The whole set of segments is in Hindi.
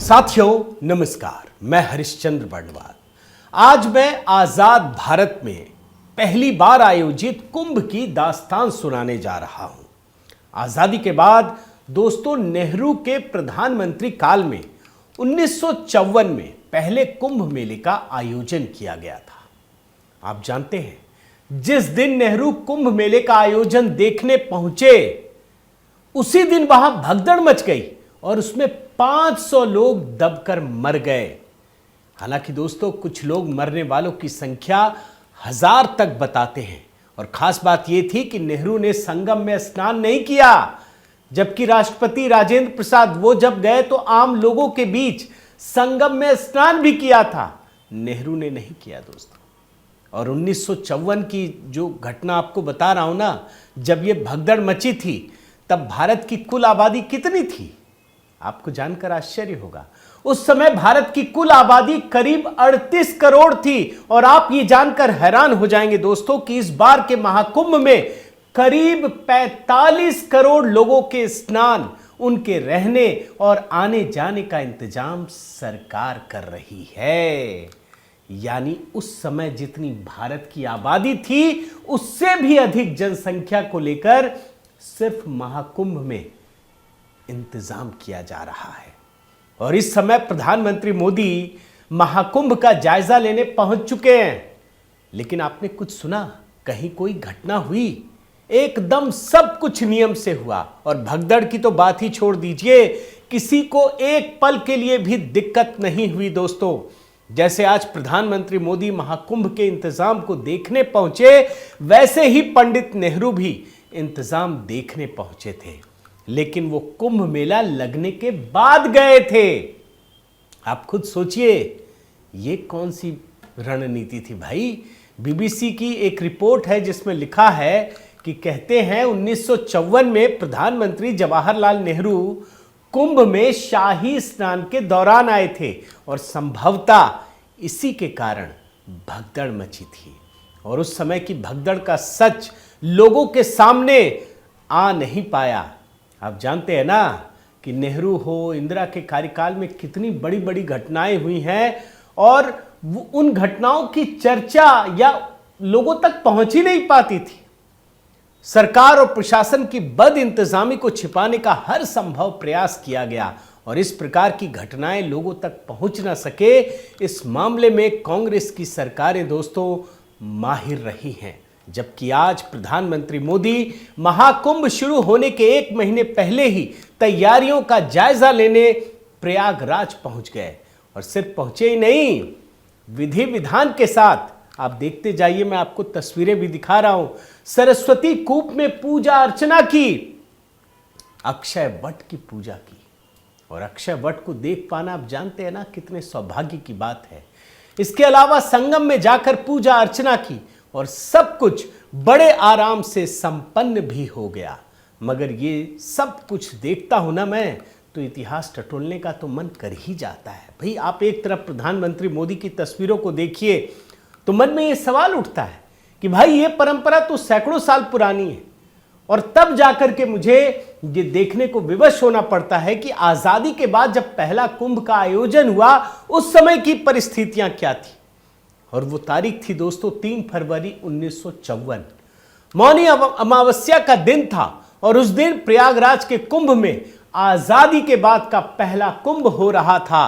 साथियों नमस्कार, मैं हरिश्चंद्र बर्णवाल। आज मैं आजाद भारत में पहली बार आयोजित कुंभ की दास्तान सुनाने जा रहा हूं। आजादी के बाद दोस्तों, नेहरू के प्रधानमंत्री काल में 1954 में पहले कुंभ मेले का आयोजन किया गया था। आप जानते हैं, जिस दिन नेहरू कुंभ मेले का आयोजन देखने पहुंचे उसी दिन वहां भगदड़ मच गई और उसमें 500 लोग दबकर मर गए। हालांकि दोस्तों, कुछ लोग मरने वालों की संख्या 1000 तक बताते हैं। और खास बात यह थी कि नेहरू ने संगम में स्नान नहीं किया, जबकि राष्ट्रपति राजेंद्र प्रसाद वो जब गए तो आम लोगों के बीच संगम में स्नान भी किया था। नेहरू ने नहीं किया दोस्तों। और 1954 की जो घटना आपको बता रहा हूं ना, जब ये भगदड़ मची थी तब भारत की कुल आबादी कितनी थी? आपको जानकर आश्चर्य होगा। उस समय भारत की कुल आबादी करीब 38 करोड़ थी। और आप ये जानकर हैरान हो जाएंगे दोस्तों कि इस बार के महाकुंभ में करीब 45 करोड़ लोगों के स्नान, उनके रहने और आने जाने का इंतजाम सरकार कर रही है। यानी उस समय जितनी भारत की आबादी थी उससे भी अधिक जनसंख्या को लेकर सिर्फ महाकुंभ में इंतजाम किया जा रहा है। और इस समय प्रधानमंत्री मोदी महाकुंभ का जायजा लेने पहुंच चुके हैं। लेकिन आपने कुछ सुना? कहीं कोई घटना हुई? एकदम सब कुछ नियम से हुआ। और भगदड़ की तो बात ही छोड़ दीजिए, किसी को एक पल के लिए भी दिक्कत नहीं हुई दोस्तों। जैसे आज प्रधानमंत्री मोदी महाकुंभ के इंतजाम को देखने पहुंचे, वैसे ही पंडित नेहरू भी इंतजाम देखने पहुंचे थे। लेकिन वो कुंभ मेला लगने के बाद गए थे। आप खुद सोचिए, ये कौन सी रणनीति थी भाई? बीबीसी की एक रिपोर्ट है जिसमें लिखा है कि कहते हैं 1954 में प्रधानमंत्री जवाहरलाल नेहरू कुंभ में शाही स्नान के दौरान आए थे और संभवतः इसी के कारण भगदड़ मची थी। और उस समय की भगदड़ का सच लोगों के सामने आ नहीं पाया। आप जानते हैं ना कि नेहरू हो, इंदिरा के कार्यकाल में कितनी बड़ी बड़ी घटनाएं हुई हैं और उन घटनाओं की चर्चा या लोगों तक पहुंच ही नहीं पाती थी। सरकार और प्रशासन की बद इंतजामी को छिपाने का हर संभव प्रयास किया गया और इस प्रकार की घटनाएं लोगों तक पहुंच ना सके, इस मामले में कांग्रेस की सरकारें दोस्तों माहिर रही हैं। जबकि आज प्रधानमंत्री मोदी महाकुंभ शुरू होने के 1 महीने पहले ही तैयारियों का जायजा लेने प्रयागराज पहुंच गए। और सिर्फ पहुंचे ही नहीं, विधि विधान के साथ। आप देखते जाइए, मैं आपको तस्वीरें भी दिखा रहा हूं। सरस्वती कूप में पूजा अर्चना की, अक्षय वट की पूजा की। और अक्षय वट को देख पाना आप जानते हैं ना कितने सौभाग्य की बात है। इसके अलावा संगम में जाकर पूजा अर्चना की और सब कुछ बड़े आराम से संपन्न भी हो गया। मगर ये सब कुछ देखता हूं ना मैं, तो इतिहास टटोलने का तो मन कर ही जाता है। भाई, आप एक तरफ प्रधानमंत्री मोदी की तस्वीरों को देखिए तो मन में ये सवाल उठता है कि भाई, ये परंपरा तो सैकड़ों साल पुरानी है। और तब जाकर के मुझे ये देखने को विवश होना पड़ता है कि आजादी के बाद जब पहला कुंभ का आयोजन हुआ उस समय की परिस्थितियां क्या थी। और वो तारीख थी दोस्तों 3 फरवरी 1954। मौनी अमावस्या का दिन था और उस दिन प्रयागराज के कुंभ में आजादी के बाद का पहला कुंभ हो रहा था।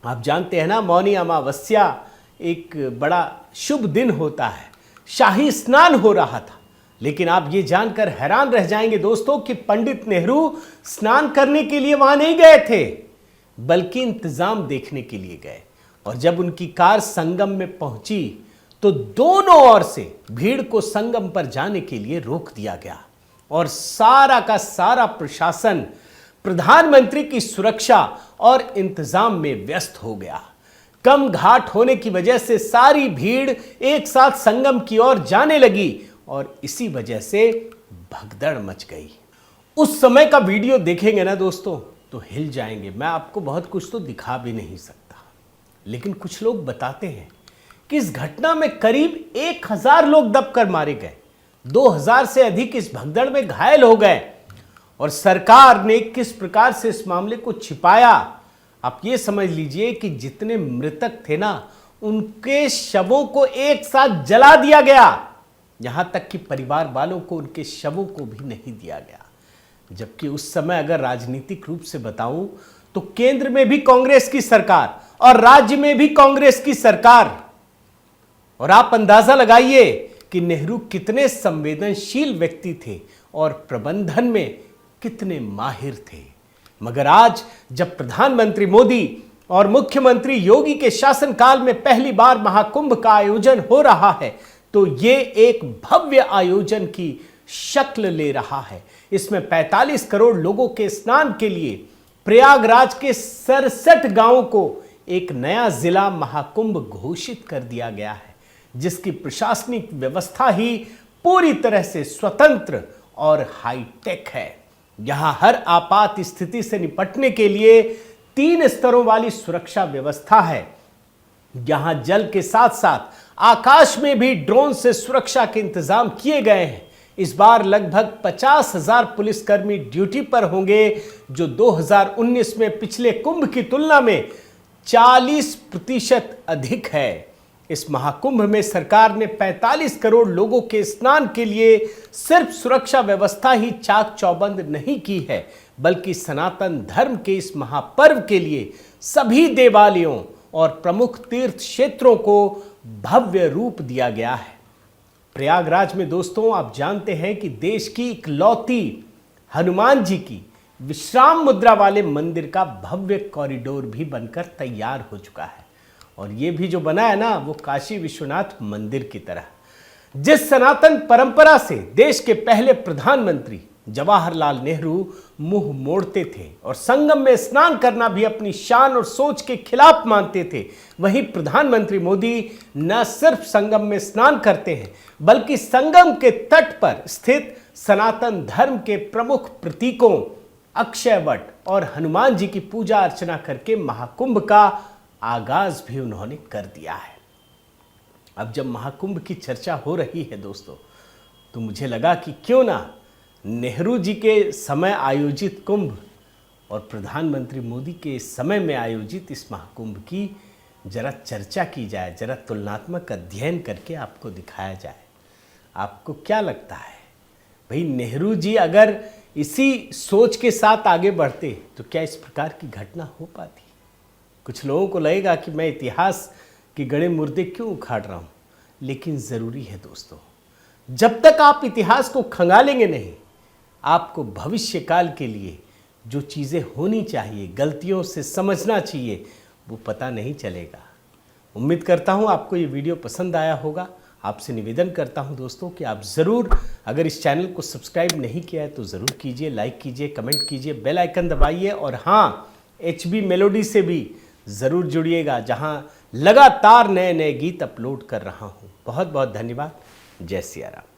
आप जानते हैं ना, मौनी अमावस्या एक बड़ा शुभ दिन होता है। शाही स्नान हो रहा था। लेकिन आप ये जानकर हैरान रह जाएंगे दोस्तों कि पंडित नेहरू स्नान करने के लिए वहां नहीं गए थे, बल्कि इंतजाम देखने के लिए गए। और जब उनकी कार संगम में पहुंची तो दोनों ओर से भीड़ को संगम पर जाने के लिए रोक दिया गया और सारा का सारा प्रशासन प्रधानमंत्री की सुरक्षा और इंतजाम में व्यस्त हो गया। कम घाट होने की वजह से सारी भीड़ एक साथ संगम की ओर जाने लगी और इसी वजह से भगदड़ मच गई। उस समय का वीडियो देखेंगे ना दोस्तों तो हिल जाएंगे। मैं आपको बहुत कुछ तो दिखा भी नहीं सकता, लेकिन कुछ लोग बताते हैं कि इस घटना में करीब 1000 लोग दबकर मारे गए, 2000 से अधिक इस भगदड़ में घायल हो गए। और सरकार ने किस प्रकार से इस मामले को छिपाया, आप ये समझ लीजिए कि जितने मृतक थे ना, उनके शवों को एक साथ जला दिया गया। यहां तक कि परिवार वालों को उनके शवों को भी नहीं दिया गया। जबकि उस समय अगर राजनीतिक रूप से बताऊं तो केंद्र में भी कांग्रेस की सरकार और राज्य में भी कांग्रेस की सरकार। और आप अंदाजा लगाइए कि नेहरू कितने संवेदनशील व्यक्ति थे और प्रबंधन में कितने माहिर थे। मगर आज जब प्रधानमंत्री मोदी और मुख्यमंत्री योगी के शासनकाल में पहली बार महाकुंभ का आयोजन हो रहा है, तो ये एक भव्य आयोजन की शक्ल ले रहा है। इसमें 45 करोड़ लोगों के स्नान के लिए प्रयागराज के 67 गांवों को एक नया जिला महाकुंभ घोषित कर दिया गया है, जिसकी प्रशासनिक व्यवस्था ही पूरी तरह से स्वतंत्र और हाईटेक है। यहां हर आपात स्थिति से निपटने के लिए 3 स्तरों वाली सुरक्षा व्यवस्था है। यहां जल के साथ साथ आकाश में भी ड्रोन से सुरक्षा के इंतजाम किए गए हैं। इस बार लगभग 50,000 पुलिसकर्मी ड्यूटी पर होंगे, जो 2019 में पिछले कुंभ की तुलना में 40% अधिक है। इस महाकुंभ में सरकार ने 45 करोड़ लोगों के स्नान के लिए सिर्फ सुरक्षा व्यवस्था ही चाक चौबंद नहीं की है, बल्कि सनातन धर्म के इस महापर्व के लिए सभी देवालयों और प्रमुख तीर्थ क्षेत्रों को भव्य रूप दिया गया है। प्रयागराज में दोस्तों, आप जानते हैं कि देश की इकलौती हनुमान जी की विश्राम मुद्रा वाले मंदिर का भव्य कॉरिडोर भी बनकर तैयार हो चुका है। और ये भी जो बना है ना, वो काशी विश्वनाथ मंदिर की तरह। जिस सनातन परंपरा से देश के पहले प्रधानमंत्री जवाहरलाल नेहरू मुंह मोड़ते थे और संगम में स्नान करना भी अपनी शान और सोच के खिलाफ मानते थे, वहीं प्रधानमंत्री मोदी न सिर्फ संगम में स्नान करते हैं, बल्कि संगम के तट पर स्थित सनातन धर्म के प्रमुख प्रतीकों अक्षयवट और हनुमान जी की पूजा अर्चना करके महाकुंभ का आगाज भी उन्होंने कर दिया है। अब जब महाकुंभ की चर्चा हो रही है दोस्तों, तो मुझे लगा कि क्यों ना नेहरू जी के समय आयोजित कुंभ और प्रधानमंत्री मोदी के समय में आयोजित इस महाकुंभ की जरा चर्चा की जाए, जरा तुलनात्मक अध्ययन करके आपको दिखाया जाए। आपको क्या लगता है भाई, नेहरू जी अगर इसी सोच के साथ आगे बढ़ते तो क्या इस प्रकार की घटना हो पाती? कुछ लोगों को लगेगा कि मैं इतिहास के गड़े मुर्दे क्यों उखाड़ रहा हूँ, लेकिन ज़रूरी है दोस्तों। जब तक आप इतिहास को खंगालेंगे नहीं, आपको भविष्य काल के लिए जो चीज़ें होनी चाहिए, गलतियों से समझना चाहिए, वो पता नहीं चलेगा। उम्मीद करता हूँ आपको ये वीडियो पसंद आया होगा। आपसे निवेदन करता हूँ दोस्तों कि आप ज़रूर, अगर इस चैनल को सब्सक्राइब नहीं किया है तो ज़रूर कीजिए, लाइक कीजिए, कमेंट कीजिए, बेल आइकन दबाइए। और हाँ, HB मेलोडी से भी ज़रूर जुड़िएगा, जहाँ लगातार नए नए गीत अपलोड कर रहा हूँ। बहुत बहुत धन्यवाद। जय सिया राम।